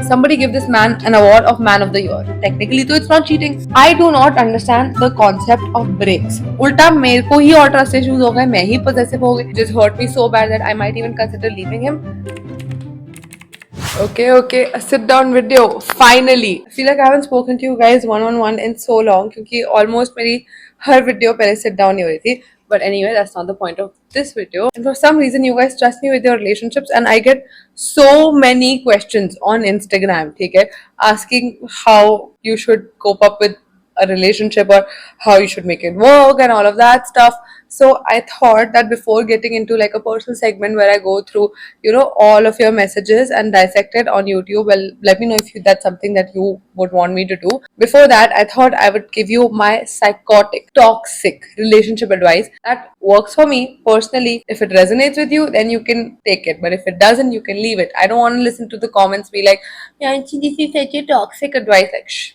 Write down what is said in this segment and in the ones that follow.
somebody give this man an award of man of the year. Technically तो it's not cheating. I do not understand the concept of breaks. उल्टा मेरे को ही और trust issues हो गए, मैं ही possessive हो गई. Just hurt me so bad that I might even consider leaving him. Okay, a sit down video. Finally. I feel like I haven't spoken to you guys one on one in so long क्योंकि almost मेरी हर video पहले sit down ही हो रही थी. But anyway, that's not the point of this video. And for some reason, you guys trust me with your relationships, and I get so many questions on Instagram, okay, asking how you should cope up with a relationship or how you should make it work and all of that stuff. So I thought that before getting into like a personal segment where I go through, all of your messages and dissect it on YouTube, well, let me know if that's something that you would want me to do. Before that, I thought I would give you my psychotic, toxic relationship advice that works for me personally. If it resonates with you, then you can take it. But if it doesn't, you can leave it. I don't want to listen to the comments be like, yeah, this is such a toxic advice. Like, shh.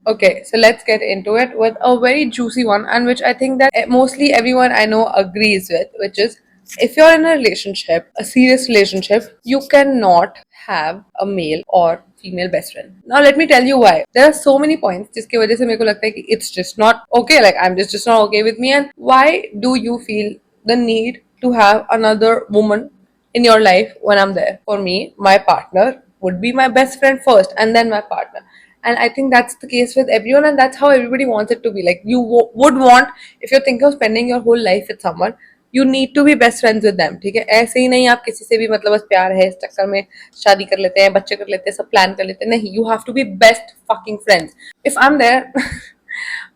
Okay, so let's get into it with a very juicy one, and which I think that mostly everyone I know agrees with, which is if you're in a relationship, a serious relationship, you cannot have a male or female best friend. Now let me tell you why. There are so many points जिसकी वजह से मेरे को लगता है कि it's just not okay. Like I'm just not okay with me. And why do you feel the need to have another woman in your life when I'm there? For me, my partner would be my best friend first, and then my partner. And I think that's the case with everyone, and that's how everybody wants it to be. Like you would want, if you're thinking of spending your whole life with someone, you need to be best friends with them. ठीक है, ऐसे ही नहीं आप किसी से भी मतलब बस प्यार है इस चक्कर में शादी कर लेते हैं, बच्चे कर लेते हैं, सब प्लान कर लेते हैं. नहीं, you have to be best fucking friends. If I'm there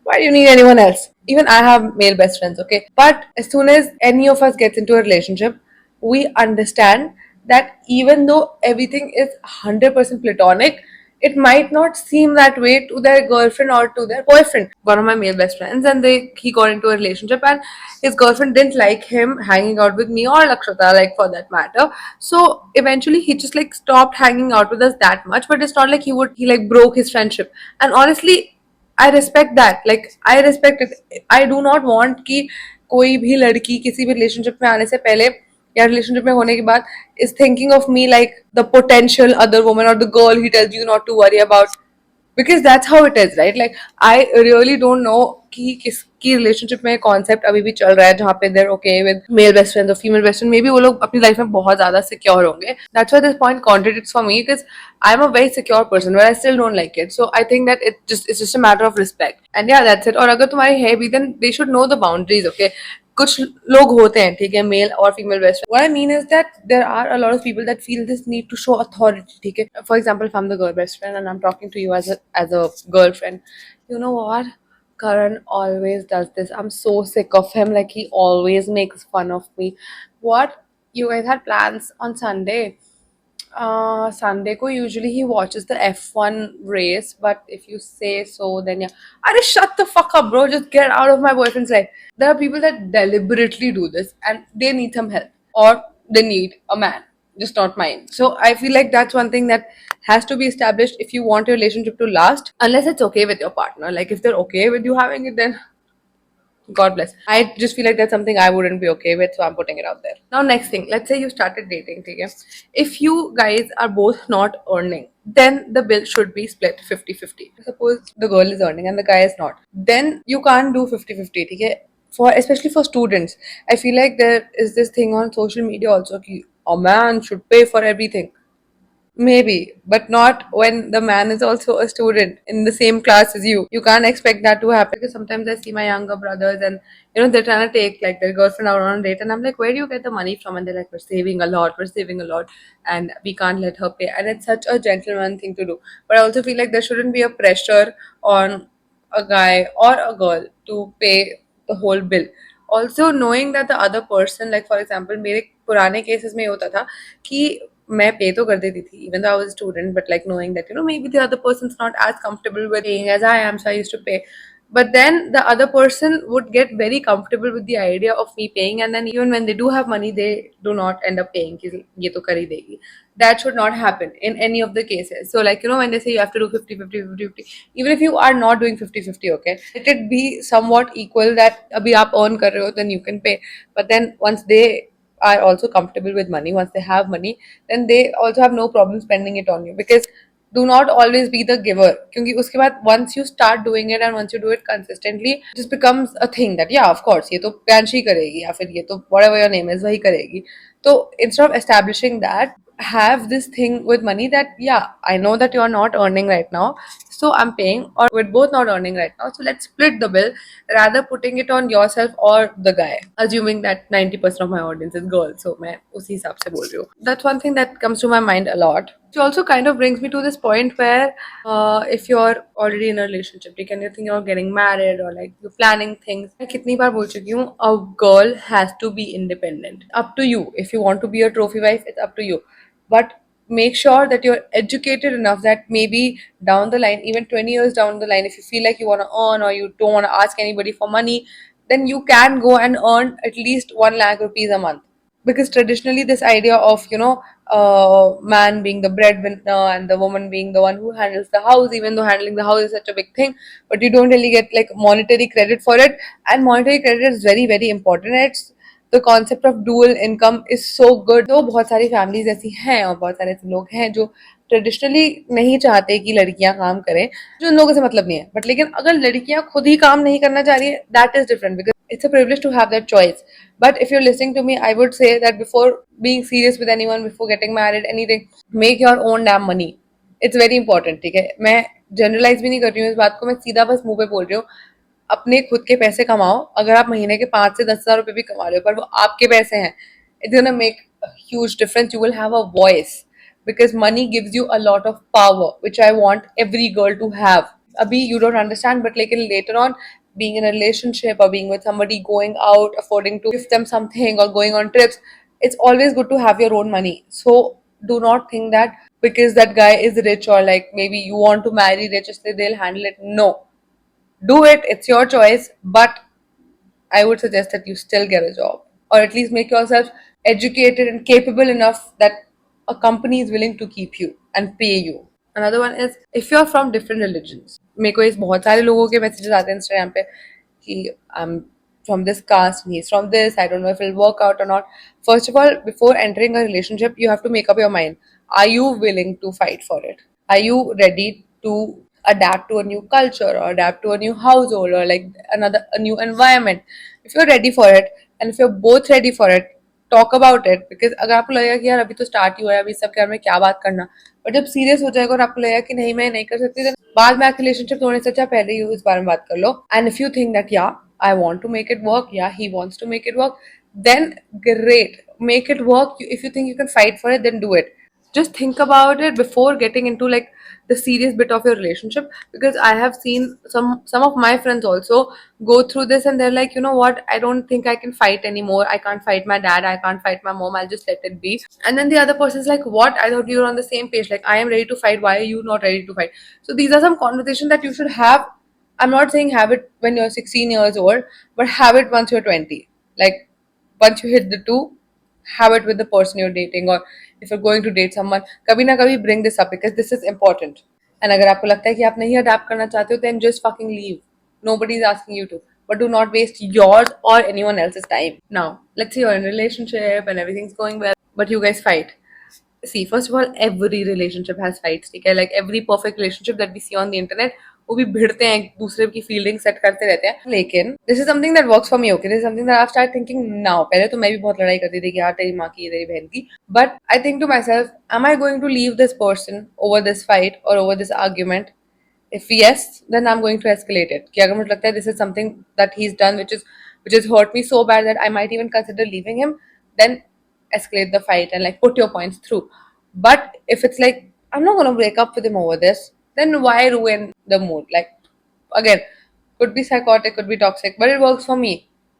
why do you need anyone else? Even I have male best friends, okay? But as soon as any of us gets into a relationship, we understand that even though everything is 100% platonic, it might not seem that way to their girlfriend or to their boyfriend. One of my male best friends, and he got into a relationship, and his girlfriend didn't like him hanging out with me or Lakshata, like for that matter. So eventually he just like stopped hanging out with us that much. But it's not like he like broke his friendship. And honestly, I respect that. Like I respect it. I do not want कि कोई भी लड़की किसी भी relationship में आने से पहले या रिलेशनशिप में होने के बाद is thinking of me like the potential other woman or the girl he tells you not to worry about, because that's how it is, right? Like I really don't know कि किसकी relationship में concept अभी भी चल रहा है जहाँ पे they're okay with male best friends or female best friend. Maybe वो लोग अपनी लाइफ में बहुत ज्यादा सिक्योर होंगे. That's why this point contradicts for me, because I'm a very secure person but I still don't like it. So I think that it's just a matter of respect. And yeah, that's it. और अगर तुम्हारी है भी, then they should know the boundaries, okay? कुछ लोग होते हैं, ठीक है, मेल और female best. What I mean is that there are a lot of people that feel this need to show authority, ठीक है. For example, if I'm the girl best friend and I'm talking to you as a girlfriend, you know what? Karan always does this. I'm so sick of him. Like he always makes fun of me. What? You guys had plans on Sunday? Sunday ko usually he watches the F1 race, but if you say so, then yeah. Arey, shut the fuck up, bro. Just get out of my boyfriend's life. There are people that deliberately do this and they need some help, or they need a man, just not mine. So I feel like that's one thing that has to be established if you want your relationship to last, unless it's okay with your partner. Like if they're okay with you having it, then God bless. I just feel like that's something I wouldn't be okay with, so I'm putting it out there. Now, next thing, let's say you started dating, okay? If you guys are both not earning, then the bill should be split 50-50. Suppose the girl is earning and the guy is not. Then you can't do 50-50, okay? Especially for students. I feel like there is this thing on social media also, ki a man should pay for everything. Maybe, but not when the man is also a student in the same class as you. You can't expect that to happen, because sometimes I see my younger brothers and they're trying to take like their girlfriend out on a date, and I'm like, where do you get the money from? And they're like, we're saving a lot, and we can't let her pay. And it's such a gentleman thing to do. But I also feel like there shouldn't be a pressure on a guy or a girl to pay the whole bill. Also knowing that the other person, like for example, मेरे पुराने cases में होता था कि मैं पे तो कर देती थी even though I was a student, but like knowing that maybe the other person's not as comfortable with paying as I am, so I used to pay. But then the other person would get very comfortable with the idea of me paying, and then even when they do have money, they do not end up paying कि ये तो कर ही देगी. That should not happen in any of the cases. So like when they say you have to do 50-50, even if you are not doing 50-50, okay, let it be somewhat equal, that अभी आप earn कर रहे हो, then you can pay. But then once they are also comfortable with money, once they have money, then they also have no problem spending it on you, because Do not always be the giver, क्योंकि उसके बाद once you start doing it and once you do it consistently, it just becomes a thing that yeah of course ये तो प्रियांशी करेगी या फिर ये तो whatever your name is वही करेगी. तो instead of establishing that, have this thing with money that yeah, I know that you are not earning right now, so I'm paying, or we're both not earning right now, so let's split the bill, rather putting it on yourself or the guy, assuming that 90% of my audience is girls, so मैं उसी हिसाब से बोल रही हूँ. That's one thing that comes to my mind a lot. It also kind of brings me to this point where if you're already in a relationship, ठीक है, and you think you're getting married or like you're planning things, मैं कितनी बार बोल चुकी हूँ, a girl has to be independent. Up to you. If you want to be a trophy wife, it's up to you. But make sure that you're educated enough that maybe down the line, even 20 years down the line, if you feel like you want to earn or you don't want to ask anybody for money, then you can go and earn at least 1 lakh rupees a month. Because traditionally this idea of man being the breadwinner and the woman being the one who handles the house, even though handling the house is such a big thing, but you don't really get like monetary credit for it, and monetary credit is very very important. It's the concept of dual income is so good. तो बहुत सारी families ऐसी हैं और बहुत सारे ऐसे लोग हैं जो ट्रेडिशनली नहीं चाहते कि लड़कियां काम करें, जो उन लोगों से मतलब नहीं है, बट लेकिन अगर लड़कियां खुद ही काम नहीं करना चाह रही है, that is different, because it's a privilege to have that choice. But if you're listening to me, I would say that before being serious with anyone, before getting married, anything, make your own damn money. It's very important. ठीक है, मैं generalise भी नहीं कर रही हूँ इस बात को, मैं सीधा बस मुंह पे बोल रही हूँ. अपने खुद के पैसे कमाओ. अगर आप महीने के 5 से 10 हजार रुपए भी कमा रहे हो, पर वो आपके पैसे हैं, it's gonna make a huge difference. You will have a voice because money gives you a lot of power, which I want every girl to have. Abhi you don't understand, but like later on, being in a relationship or being with somebody, going out, affording to give them something or going on trips, it's always good to have your own money. So do not think that because that guy is rich or like maybe you want to marry rich, so they'll handle it. No, do it, it's your choice, but I would suggest that you still get a job or at least make yourself educated and capable enough that a company is willing to keep you and pay you. Another one is if you're from different religions. मेरे को इस बहुत सारे लोगों के messages आते हैं Instagram पे कि I'm from this caste and he's from this, I don't know if it'll work out or not. First of all, before entering a relationship, you have to make up your mind. Are you willing to fight for it? Are you ready to adapt to a new culture or adapt to a new household or like a new environment? If you're ready for it and if you're both ready for it, talk about it. Because अगर आपको लगेगा कि यार अभी तो start ही हुआ है, अभी सब के बारे में क्या बात करना, बट जब सीरियस हो जाएगा और आपको लगेगा कि नहीं मैं नहीं कर सकती, then बाद में आके रिलेशनशिप तोड़ने से अच्छा पहले ही इस बारे में बात कर लो. And if you think that या I want to make it work, yeah, he wants to make it work, then great, make it work. If you think you can fight for it, then do it. Just think about it before getting into like the serious bit of your relationship, because I have seen some of my friends also go through this and they're like, you know what, I don't think I can fight anymore, I can't fight my dad, I can't fight my mom, I'll just let it be. And then the other person's like, what, I thought you were on the same page, like I am ready to fight, why are you not ready to fight? So these are some conversations that you should have. I'm not saying have it when you're 16 years old, but have it once you're 20. Like once you hit the two, have it with the person you're dating, or if you're going to date someone, कभी ना कभी bring this up because this is important. And अगर आपको लगता है कि आप नहीं adapt करना चाहते हो, then just fucking leave. Nobody is asking you to. But do not waste yours or anyone else's time. Now, let's say you're in a relationship and everything's going well, but you guys fight. See, first of all, every relationship has fights, ठीक है? Like every perfect relationship that we see on the internet, वो भी भिड़ते हैं, एक दूसरे की feeling set करते रहते हैं. लेकिन this is something that works for me, okay? This is something that I've started thinking now. पहले तो मैं भी बहुत लड़ाई करती थी कि यार तेरी माँ की, तेरी बहन की. But I think to myself, am I going to leave this person over this fight or over this argument? If yes, then I'm going to escalate it. कि अगर मुझे लगता है this is something that he's done which has hurt me so bad that I might even consider leaving him, then escalate the fight and like put your points through. But if it's like I'm not gonna break up with him over this, then why ruin the mood? Like again, could be psychotic, could be toxic, but it works for me.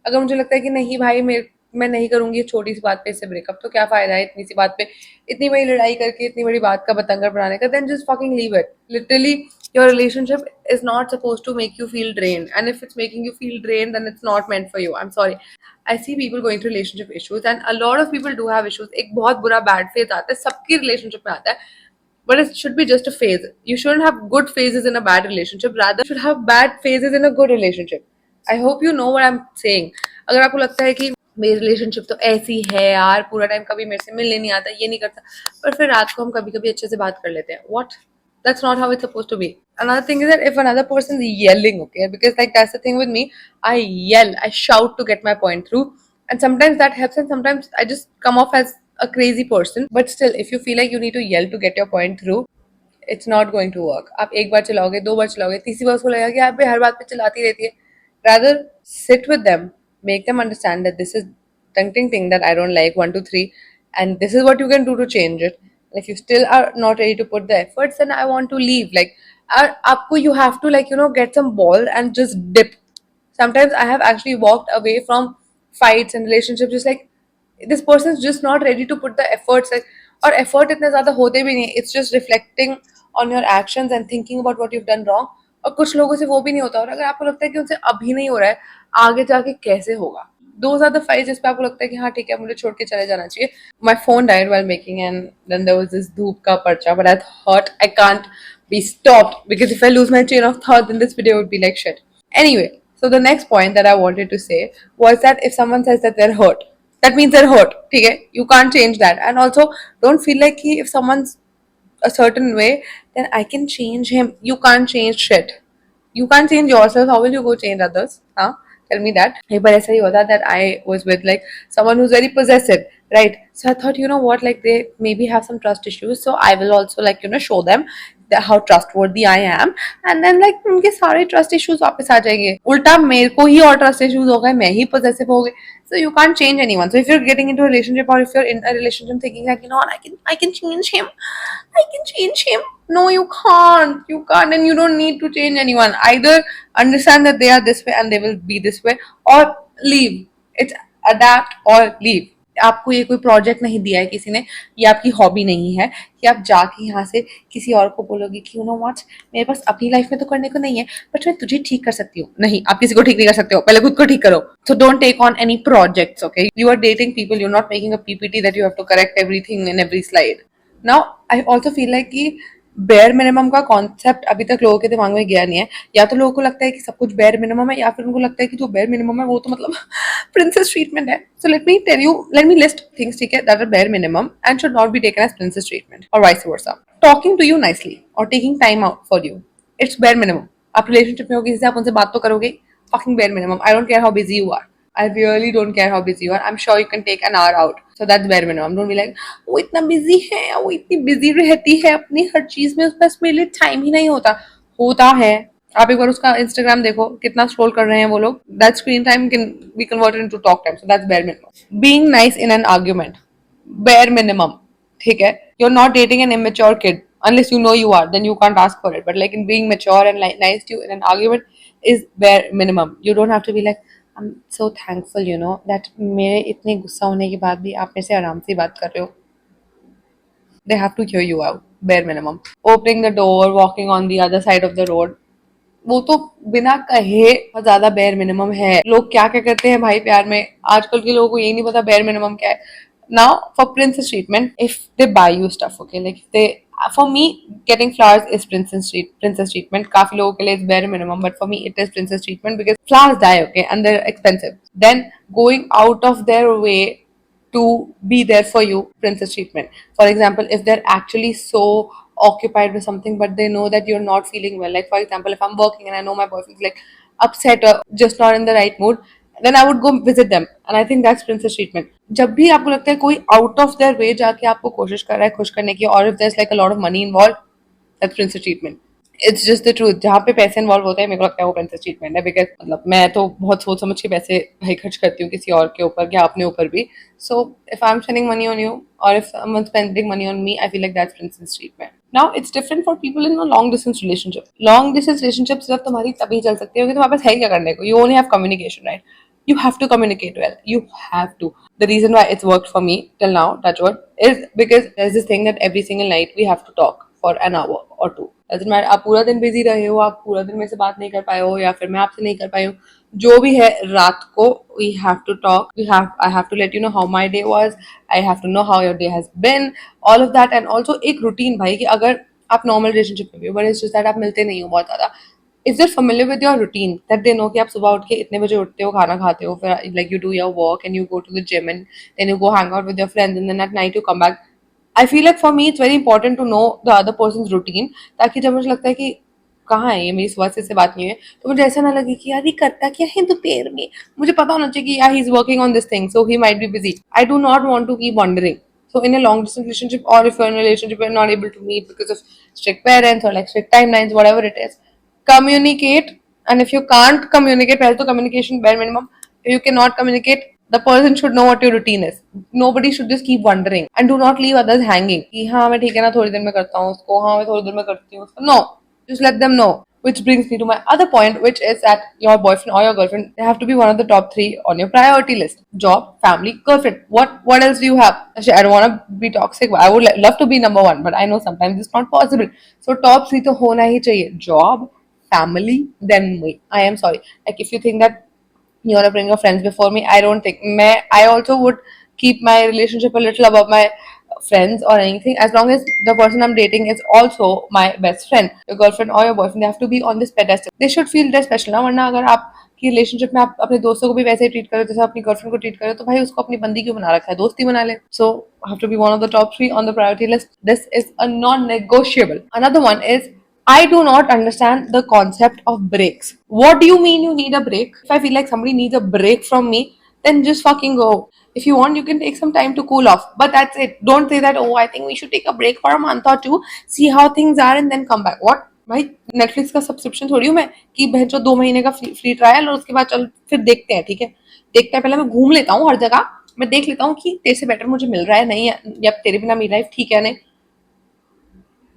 अगर मुझे लगता है कि नहीं भाई मैं नहीं करूंगी छोटी सी बात पे इससे ब्रेकअप, तो क्या फायदा है इतनी सी बात पे इतनी बड़ी लड़ाई करके इतनी बड़ी बात का बतंगड़ बनाने का. Then just fucking leave it. Literally, your relationship is not supposed to make you feel drained, and if it's making you feel drained, then it's not meant for you. I'm sorry. I see people going through relationship issues, and a lot of people do have issues. एक बहुत बुरा bad phase आता है, सबकी relationship में आता है, but it should be just a phase. You shouldn't have good phases in a bad relationship. Rather, you should have bad phases in a good relationship. I hope you know what I'm saying. अगर आपको लगता है कि मेरी relationship तो ऐसी है यार, पूरा टाइम कभी मेरे से मिलने नहीं आता, ये नहीं करता, पर फिर रात को हम कभी कभी अच्छे से बात कर लेते हैं. What? That's not how it's supposed to be. Another thing is that if another person's yelling, okay, because like that's the thing with me, I yell, I shout to get my point through, and sometimes that helps and sometimes I just come off as a crazy person. But still, if you feel like you need to yell to get your point through, it's not going to work. आप एक बार चलाओगे, दो बार चलाओगे, तीसरी बार उसको लगेगा कि आप भी हर बात पे चलाती रहती है. Rather sit with them, make them understand that this is tempting thing that I don't like, 1 2 3, and this is what you can do to change it. And if you still are not ready to put the efforts, then I want to leave. Like, आपको you have to, like, get some ball and just dip. Sometimes I have actually walked away from fights and relationships just like this person's just not ready to put the efforts, like, और effort इतने ज़्यादा होते भी नहीं. It's just reflecting on your actions and thinking about what you've done wrong. और कुछ लोगों से वो भी नहीं होता, और अगर आपको लगता है कि उनसे अभी नहीं हो रहा है, आगे जाके कैसे होगा. Those are the fights जिस पे आपको लगता है कि हाँ ठीक है, मुझे छोड़ के चले जाना चाहिए. My phone died while making, and then there was this धूप का पर्चा, but I thought I can't be stopped because if I lose my train of thought, then this video would be like shit. Anyway, so the next point that I wanted to say was that if someone says that they're hurt, that means they're hurt. Okay, you can't change that. And also, don't feel like if someone's a certain way, then I can change him. You can't change shit. You can't change yourself. How will you go change others? Huh? Tell me that. एक बार ऐसा ही होता that I was with like someone who's very possessive, right? So I thought, you know what, like they maybe have some trust issues. So I will also, like, show them that how trustworthy I am, and then like उनके सारे trust issues वापस आ जाएंगे. उल्टा मेरे को ही और trust issues हो गए, मैं ही possessive हो गई. So you can't change anyone. So if you're getting into a relationship, or if you're in a relationship thinking that, I can change him, I can change him. No, you can't. You can't, and you don't need to change anyone. Either understand that they are this way and they will be this way, or leave. It's adapt or leave. आपको ये कोई project नहीं दिया है किसी ने, ये आपकी हॉबी नहीं है कि आप जाके यहाँ से किसी और को बोलोगे कि यू नो व्हाट, मेरे पास अपनी लाइफ में तो करने को नहीं है, बट मैं तुझे ठीक कर सकती हूँ. नहीं, आप किसी को ठीक नहीं कर सकते हो, पहले खुद को ठीक करो. So don't take on any projects. Okay, you are dating people, you are not making a PPT that you have to correct everything in every slide. Now I also feel like कि bare minimum का concept अभी तक लोगों के दिमाग में गया नहीं है. या तो लोगों को लगता है कि सब कुछ बेयर मिनिमम है, या फिर उनको लगता है कि जो बेयर मिनिमम है वो तो मतलब प्रिंसेस ट्रीटमेंट है. So let me list things, ठीक है, that are bare minimum and should not be taken as princess treatment, और vice versa. Talking to you nicely और taking time out for you, it's bare minimum. आप relationship में हो किसी से, आप उनसे बात तो करोगे. Fucking bare minimum. I don't care how busy you are. I really don't care how busy you are. I'm sure you can take an hour out. So that's bare minimum. Don't be like, वो इतना busy है, वो इतनी busy रहती है अपनी हर चीज में, उसके पास मेरे लिए टाइम ही नहीं होता. होता है. आप एक बार उसका इंस्टाग्राम देखो, कितना स्क्रॉल कर रहे हैं वो लोग. That screen time can be converted into talk time. So that's bare minimum. Being nice in an argument, bare minimum. ठीक है, you're not dating an immature kid unless you know you are, then you can't ask for it. But like in being mature and like nice to you in an argument is bare minimum. You don't have to be like, I'm so thankful, that मेरे इतने गुस्सा होने के बाद भी आप मेरे से आराम से बात कर रहे हो. They have to hear you out. Bare minimum. Opening the door, walking on the other side of the road, वो तो बिना कहे बहुत ज्यादा बेयर मिनिमम है. लोग क्या क्या करते हैं भाई प्यार में, आजकल के लोगों को यही नहीं पता बेयर मिनिमम क्या है. Now for princess treatment, if they buy you stuff, okay, like they, for me getting flowers is princess treatment. काफी लोगों के लिए is bare minimum, but for me it is princess treatment because flowers die, okay, and they are expensive. Then going out of their way to be there for you, princess treatment. For example, if they're actually so occupied with something but they know that you're not feeling well, like for example if I'm working and I know my boyfriend's like upset or just not in the right mood, then I would go visit them, and I think that's princess treatment. जब भी आपको लगता है कोई out of their way जाके आपको कोशिश कर रहा है खुश करने की, और if there's like a lot of money involved, that's princess treatment. It's just the truth. जहाँ पे पैसे इन्वॉल्व होते हैं, मेरे को लगता है वो प्रिंसेस ट्रीटमेंट है. बिकॉज मतलब मैं तो बहुत सोच समझ के पैसे भाई खर्च करती हूँ किसी और के ऊपर या अपने ऊपर भी. So if I am spending money on you और if someone spending money on me, I feel like that's princess treatment. Now it's different for people in a long distance relationship. Long distance relationship सिर्फ तुम्हारी तभी चल सकती है क्योंकि तुम्हारे पास है क्या करने को. You only have communication, right? You have to communicate well. You have to. The reason why it's worked for me till now, touch wood, is because there's this thing that every single night we have to talk for an hour or two. आप पूरा दिन busy रहे हो, आप पूरा दिन मेरे से बात नहीं कर पाए हो, या फिर मैं आपसे नहीं कर पाई हूँ, जो भी है, रात को we have to talk. I have to let you know how my day was. I have to know how your day has been. All of that, and also एक routine भाई, कि अगर आप normal relationship में भी हो, but it's just that आप मिलते नहीं हो बहुत ज़्यादा. If they're familiar with your routine, that they know कि आप सुबह उठ के इतने बजे उठते हो, खाना खाते हो, फिर like you do your work and you go to the gym and then you go hang out with your friends and then at night you come back. I feel like for me it's very important to know the other person's routine, ताकि जब मुझे लगता है कि कहाँ है ये, मेरी सुबह से इससे बात नहीं है, तो मुझे ऐसा ना लगे कि यार ये करता क्या है दोपहर में, मुझे पता होना चाहिए कि यार he is working on this thing so he might be busy. I do not want to keep wondering. So in a long distance relationship, or if you're in a relationship you're not able to meet because of strict parents or like strict timelines, whatever it is, communicate. And if you can't communicate, पहले तो communication bare minimum. If you cannot communicate, the person should know what your routine is. Nobody should just keep wondering, and do not leave others hanging कि हाँ मैं ठीक है ना थोड़ी देर में करता हूँ उसको, हाँ मैं थोड़ी देर में करती हूँ उसको. No, just let them know. Which brings me to my other point, which is that your boyfriend or your girlfriend, they have to be one of the top three on your priority list: job, family, girlfriend. What else do you have? Actually, I don't want to be toxic. I would love to be number one, but I know sometimes it's not possible. So top three तो होना ही चाहिए: job, family, then me. I am sorry. Like if you think that you want to bring your friends before me, I don't think. I also would keep my relationship a little above my friends or anything, as long as the person I'm dating is also my best friend. Your girlfriend or your boyfriend, they have to be on this pedestal. They should feel their special ना, वरना अगर आप की relationship में आप अपने दोस्तों को भी वैसे ही ट्रीट करो जैसे अपनी गर्लफ्रेंड को ट्रीट करो, तो भाई उसको अपनी बंदी क्यों बना रखा है, दोस्ती बना ले. So have to be one of the top three on the priority list. This is a non-negotiable. Another one is, I do not understand the concept of breaks. What do you mean you need a break? If I feel like somebody needs a break from me, then just fucking go. If you want, you can take some time to cool off. But that's it. Don't say that, oh, I think we should take a break for a month or two, see how things are, and then come back. What? भाई Netflix का subscription थोड़ी हूँ मैं कि बहन जो 2 महीने का फ्री ट्रायल और उसके बाद चल फिर देखते हैं. ठीक है, देखते हैं, पहले मैं घूम लेता हूँ हर जगह, मैं देख लेता हूँ कि तेरे से बेटर मुझे मिल रहा है नहीं है, या तेरे बिना मेरी लाइफ ठीक है नहीं.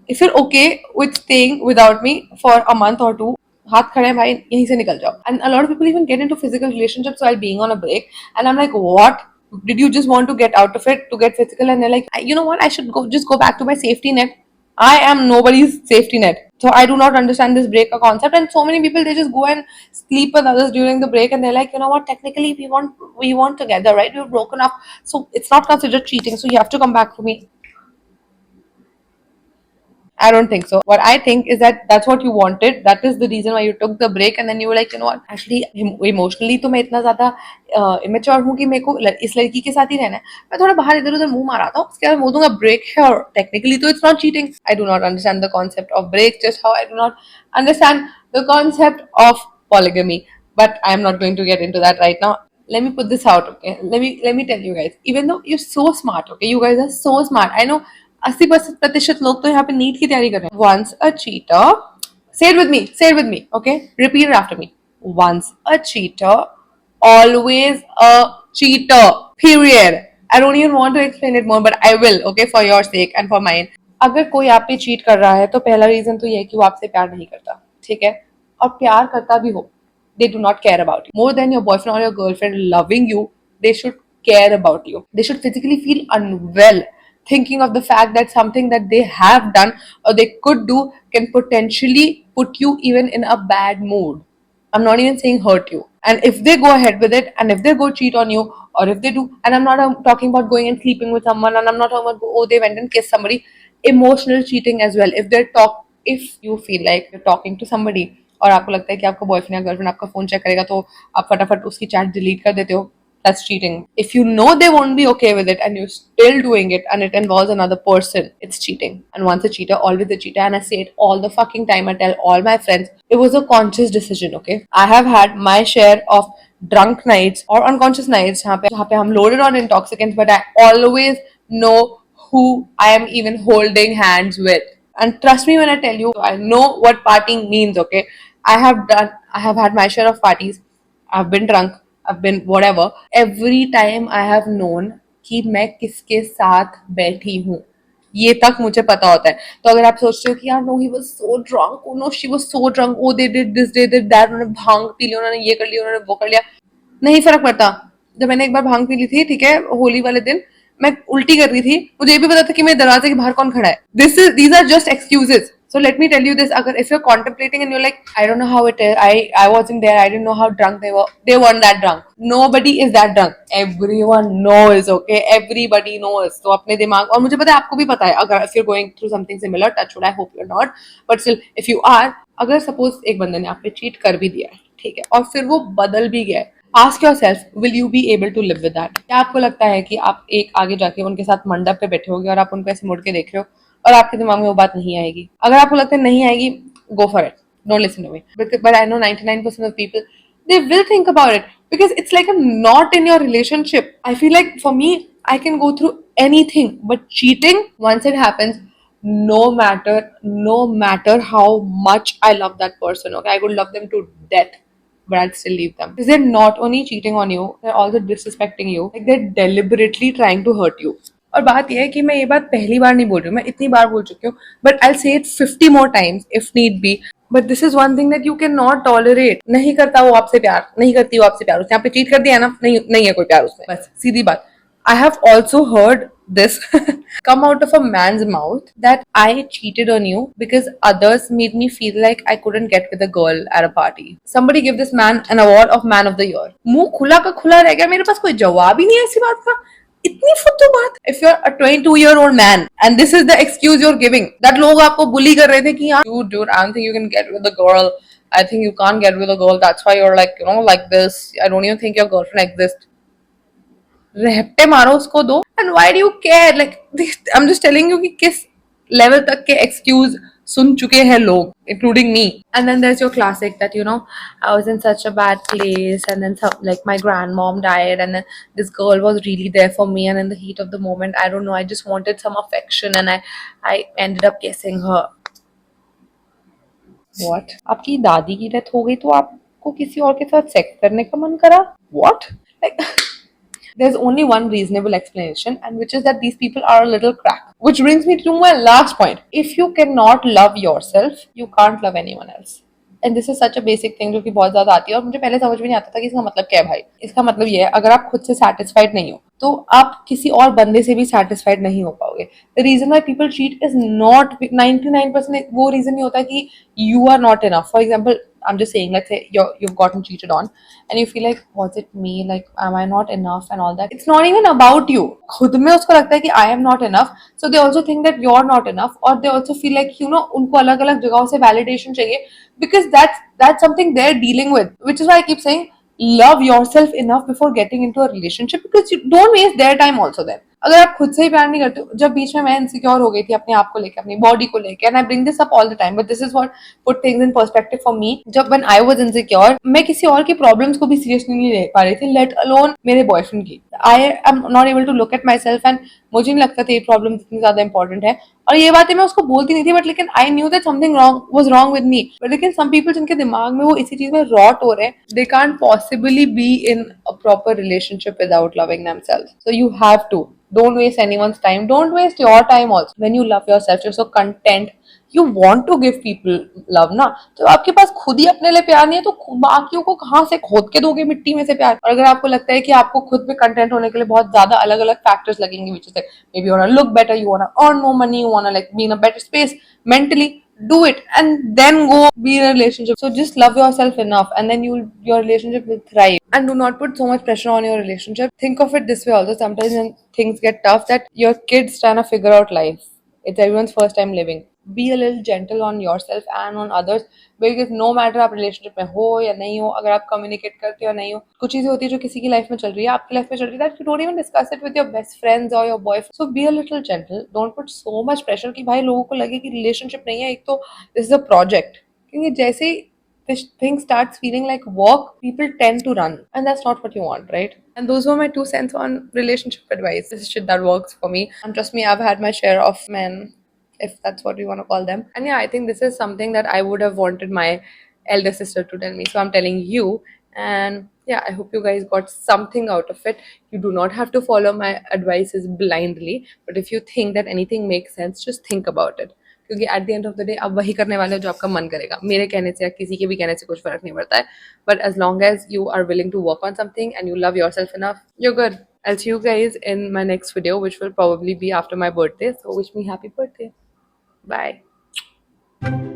If you're okay with staying without me for a month or two, हाथ खड़े हैं भाई, यहीं से निकल जाओ. And a lot of people even get into physical relationships while being on a break, and I'm like, what? Did you just want to get out of it to get physical? And they're like, you know what, I should go back to my safety net. I am nobody's safety net, so I do not understand this break concept. And so many people, they just go and sleep with others during the break, and they're like, you know what, technically we want together, right? We've broken up, so it's not considered cheating, so you have to come back for me. I don't think so. What I think is that that's what you wanted. That is the reason why you took the break, and then you were like, you know what? Actually, emotionally, तो मैं इतना ज़्यादा immature हूँ कि मेरे को इस लड़की के साथ ही रहना है. मैं थोड़ा बाहर इधर-उधर मुंह मारा था. उसके बाद बोल दूँगा break है, और technically तो it's not cheating. I do not understand the concept of break, just how I do not understand the concept of polygamy. But I'm not going to get into that right now. Let me put this out, okay? Let me tell you guys. Even though you're so smart, okay? You guys are so smart. I know 80% लोग तो यहाँ पे NEET की तैयारी कर रहे हैं. Once a cheater, say it with me, okay? Repeat it after me. Once a cheater, always a cheater. Period. I don't even want to explain it more, but I will, okay, for your sake and for mine. अगर कोई आप पे cheat कर रहा है तो पहला reason तो ये है कि वो आपसे प्यार नहीं करता, ठीक है? और प्यार करता भी हो, they do not care about you more than your boyfriend or your girlfriend loving you. They should care about you. They should physically feel unwell thinking of the fact that something that they have done or they could do can potentially put you even in a bad mood. I'm not even saying hurt you. And if they go ahead with it, and if they go cheat on you, or if they do, and I'm not talking about going and sleeping with someone, and I'm not talking about, oh, they went and kissed somebody, emotional cheating as well. If you feel like you're talking to somebody और आपको लगता है कि आपका boyfriend या girlfriend आपका phone check करेगा तो आप फटाफट उसकी चैट डिलीट कर देते हो, that's cheating. If you know they won't be okay with it and you're still doing it and it involves another person, it's cheating. And once a cheater, always a cheater. And I say it all the fucking time. I tell all my friends, it was a conscious decision, okay? I have had my share of drunk nights or unconscious nights जहाँ पे हम loaded on intoxicants, but I always know who I am even holding hands with. And trust me when I tell you, I know what partying means, okay? I have had my share of parties. I've been drunk, I've been whatever. Every time I have known कि मैं किसके साथ बैठी हूँ, ये तक मुझे पता होता है. तो अगर आप सोचते हो कि यार no he was so drunk, oh no she was so drunk, oh they did this, they did that, उन्होंने भांग पी ली, उन्होंने ये कर लिया, उन्होंने वो कर लिया, नहीं फर्क पड़ता. जब मैंने एक बार भांग पी ली थी, ठीक है, होली वाले दिन मैं उल्टी कर रही थी, मुझे ये भी पता था कि मेरे दरवाजे के बाहर कौन खड़ा है. These are just excuses. So let me tell you this, अगर if you're contemplating and you're like, I don't know how it is, I wasn't there, I didn't know how drunk they were. They weren't that drunk. Nobody is that drunk. Everyone knows, okay? Everybody knows. तो अपने दिमाग, और मुझे पता है आपको भी पता है, अगर if you're going through something similar, touch wood, I hope you're not, but still if you are, अगर suppose एक बंदे ने आप पे cheat कर भी दिया है, ठीक है, और फिर वो बदल भी गया है, ask yourself, will you be able to live with that? क्या आपको लगता है कि आप एक आगे जाके उनके साथ मंडप पे बैठे होगे और आप उनको ऐसे मुड़ के देख रहे हो और आपके दिमाग में वो बात नहीं आएगी? अगर आपको लगता है नहीं आएगी, go for it, don't listen to me, but I know 99% of people, they will think about it because it's like a knot in your relationship. I feel like for me, I can go through anything, but cheating, once it happens, no matter how much I love that person, okay, I would love them to death, but I'd still leave them because they're not only cheating on you, they're also disrespecting you, like they're deliberately trying to hurt you. और बात यह है कि मैं ये बात पहली बार नहीं बोल रही हूँ, मैं इतनी बार बोल चुकी हूँ, बट आई से it 50 more times if need be. But this is one thing that you can not tolerate. नहीं करता वो आपसे प्यार, नहीं करती वो आपसे प्यार, उसने यहाँ पे चीट कर दिया ना, नहीं नहीं है कोई प्यार उसमें, बस सीधी बात. I have also heard this come out of a man's mouth that I cheated on you because others made me feel like I couldn't get with a girl at a party. Somebody give this man an award of Man of the Year. मुंह खुला का खुला रह गया, मेरे पास कोई जवाब ही नहीं है ऐसी बात का. इतनी फुद्दू बात. If you're a 22-year-old man and this is the excuse you're giving, that लोग आपको bully कर रहे थे कि हाँ, dude, I don't think you can get with a girl. I think you can't get with a girl. That's why you're like, like this. I don't even think your girlfriend exists. रहते मारो उसको दो. And why do you care? Like, I'm just telling you कि किस level तक के excuse सुन चुके हैं लोग, including me. And then there's your classic that, I was in such a bad place and then like my grandmom died and then this girl was really there for me and in the heat of the moment, I don't know, I just wanted some affection and I ended up kissing her. What? आपकी दादी की death हो गई तो आपको किसी और के साथ सेक्स करने का मन करा? What? Like, there's only one reasonable explanation, and which is that these people are a little crack. Which brings me to my last point. If you cannot love yourself, you can't love anyone else. And this is such a basic thing जो कि बहुत ज्यादा आती है और मुझे पहले समझ में नहीं आता था कि इसका मतलब क्या है भाई. इसका मतलब ये है, अगर आप खुद से satisfied नहीं हो तो आप किसी और बंदे से भी satisfied नहीं हो पाओगे. The reason why people cheat is not 99% वो reason नहीं होता कि you are not enough. For example, I'm just saying, let's say you've gotten cheated on and you feel like, was it me? Like, am I not enough and all that? It's not even about you. खुद में उसको लगता है कि I am not enough. So they also think that you're not enough, or they also feel like, उनको अलग अलग जगहों से validation चाहिए because that's something they're dealing with. Which is why I keep saying, love yourself enough before getting into a relationship because you don't waste their time also then. अगर आप खुद से ही प्यार नहीं करते हो, जब बीच में मैं इनसिक्योर हो गई थी अपने आप को लेकर, अपनी बॉडी को लेकर, and I bring this up all the time, but this is what put things in perspective for me. जब व्हेन आई वाज इनसिक्योर, मैं किसी और की प्रॉब्लम्स को भी सीरियसली नहीं ले पा रही थी, लेट अलोन मेरे बॉयफ्रेंड की. I am not able to look at myself and मुझे नहीं लगता था ये प्रॉब्लम इतनी ज्यादा इंपॉर्टेंट है. और ये बातें मैं उसको बोलती नहीं थी, बट लेकिन I knew that something wrong was wrong with me. But लेकिन सम पीपल जिनके दिमाग में वो इसी चीज में रॉट हो रहे हैं, they can't possibly be in a proper relationship without loving themselves. So you have to. Don't waste anyone's time. Don't waste your time also. When you love yourself, you're so content. You want to give people love ना. तो आपके पास खुद ही अपने लिए प्यार नहीं है तो बाकियों को कहाँ से खोद के दोगे मिट्टी में से प्यार. और अगर आपको लगता है कि आपको खुद में कंटेंट होने के लिए बहुत ज्यादा अलग अलग फैक्टर्स लगेंगे, which is like maybe you wanna look better, you wanna earn more money, you wanna like be in a better space mentally, do it and then go be in a relationship. So just love yourself enough and then your relationship will thrive. And do not put so much pressure on your relationship. Think of it this way also, sometimes when things get tough, that your kids trying to figure out life, it's everyone's first time living. Be a little gentle on yourself and on others because no matter आप relationship में हो या नहीं हो, अगर आप communicate करते हो नहीं हो, कुछ चीजें होती है जो किसी की लाइफ में चल रही है, आपकी लाइफ में चल रही है, that you don't even discuss it with your best friends or your boyfriend. So be a little gentle. Don't put so much pressure कि भाई लोगों को लगे कि रिलेशनशिप नहीं है, एक तो this is a project. क्योंकि जैसे ही this thing starts feeling like work, people tend to run, and that's not what you want, right? And those were my 2 cents on relationship advice. This is shit that works for me, and trust me, I've had my share of men, if that's what we want to call them. And yeah, I think this is something that I would have wanted my elder sister to tell me, so I'm telling you. And yeah, I hope you guys got something out of it. You do not have to follow my advices blindly, but if you think that anything makes sense, just think about it. क्योंकि at the end of the day आप वही करने वाले हो जो आपका मन करेगा. मेरे कहने से या किसी के भी कहने से कुछ फर्क नहीं पड़ता है, but as long as you are willing to work on something and you love yourself enough, you are good. I'll see you guys in my next video, which will probably be after my birthday. So wish me happy birthday. Bye.